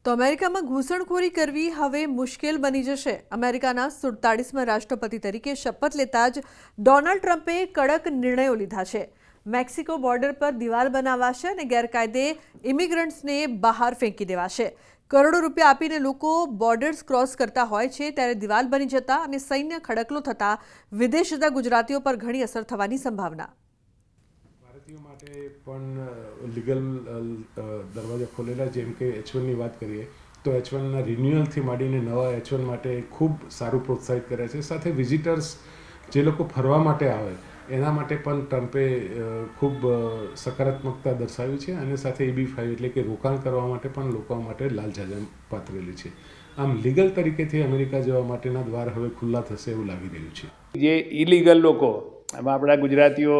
તો અમેરિકામાં ઘૂસણખોરી કરવી હવે મુશ્કેલ બની જશે। અમેરિકાના 47મા રાષ્ટ્રપતિ તરીકે શપથ લેતા જ ડોનાલ્ડ ટ્રમ્પે કડક નિર્ણયો લીધા છે। મેક્સિકો બોર્ડર પર દિવાલ બનાવાશે અને ગેરકાયદે ઇમિગ્રન્ટ્સને બહાર ફેંકી દેવાશે। કરોડો રૂપિયા આપીને લોકો બોર્ડર્સ ક્રોસ કરતા હોય છે ત્યારે દિવાલ બની જતા અને સૈન્ય ખડકલો થતા વિદેશ જતા ગુજરાતીઓ પર ઘણી અસર થવાની સંભાવના। ભારતીયો માટે પણ લીગલ દરવાજા ખોલેલા, જેમ કે H1ની વાત કરીએ તો H1ના રિન્યુઅલથી માંડીને નવા H1 માટે ખૂબ સારું પ્રોત્સાહિત કર્યા છે। સાથે વિઝિટર્સ જે લોકો ફરવા માટે આવે એના માટે પણ ટ્રમ્પે ખૂબ સકારાત્મકતા દર્શાવી છે અને સાથે EB-5 એટલે કે રોકાણ કરવા માટે પણ લોકો માટે લાલ જાજમ પાથરેલી છે। આમ લીગલ તરીકેથી અમેરિકા જવા માટેના દ્વાર હવે ખુલ્લા થશે એવું લાગી રહ્યું છે। જે ઇલીગલ લોકો, આમાં આપણા ગુજરાતીઓ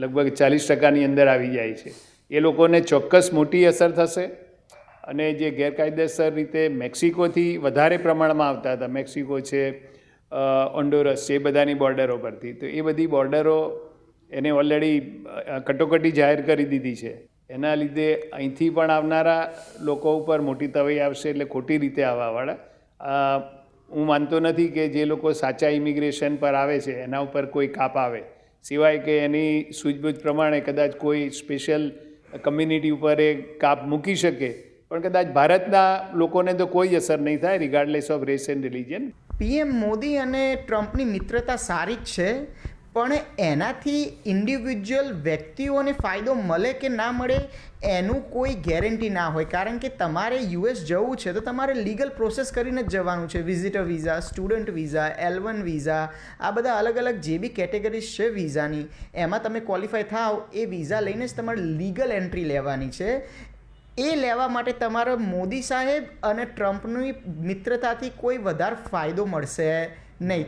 લગભગ 40% અંદર આવી જાય છે, એ લોકોને ચોક્કસ મોટી અસર થશે। અને જે ગેરકાયદેસર રીતે મેક્સિકોથી વધારે પ્રમાણમાં આવતા હતા, મેક્સિકો છે, હોન્ડુરસ છે, એ બધાની બોર્ડરો પરથી, તો એ બધી બોર્ડરો એને ઓલરેડી કટોકટી જાહેર કરી દીધી છે। એના લીધે અહીંથી પણ આવનારા લોકો ઉપર મોટી તવાઈ આવશે, એટલે ખોટી રીતે આવવાવાળા હું માનતો નથી કે જે લોકો સાચા ઇમિગ્રેશન પર આવે છે એના ઉપર કોઈ કાપ આવે, સિવાય કે એની સૂઝબૂછ પ્રમાણે કદાચ કોઈ સ્પેશિયલ કમ્યુનિટી ઉપર એ કાપ મૂકી શકે, પણ કદાચ ભારતના લોકોને તો કોઈ અસર નહીં થાય, regardless of race and religion. PM Modi અને ટ્રમ્પની મિત્રતા સારી જ છે, પણ એનાથી ઇન્ડિવિજ્યુઅલ વ્યક્તિઓને ફાયદો મળે કે ના મળે એનું કોઈ ગેરંટી ના હોય, કારણ કે તમારે US જવું છે તો તમારે લીગલ પ્રોસેસ કરીને જ જવાનું છે। Visitor visa, student visa, L1 visa, આ બધા અલગ અલગ જે બી કેટેગરીઝ છે વિઝાની, એમાં તમે ક્વોલિફાય થાવ એ વિઝા લઈને જ તમારે લીગલ એન્ટ્રી લેવાની છે। એ લેવા માટે તમારે મોદી સાહેબ અને ટ્રમ્પની મિત્રતાથી કોઈ વધારે ફાયદો મળશે નહીં।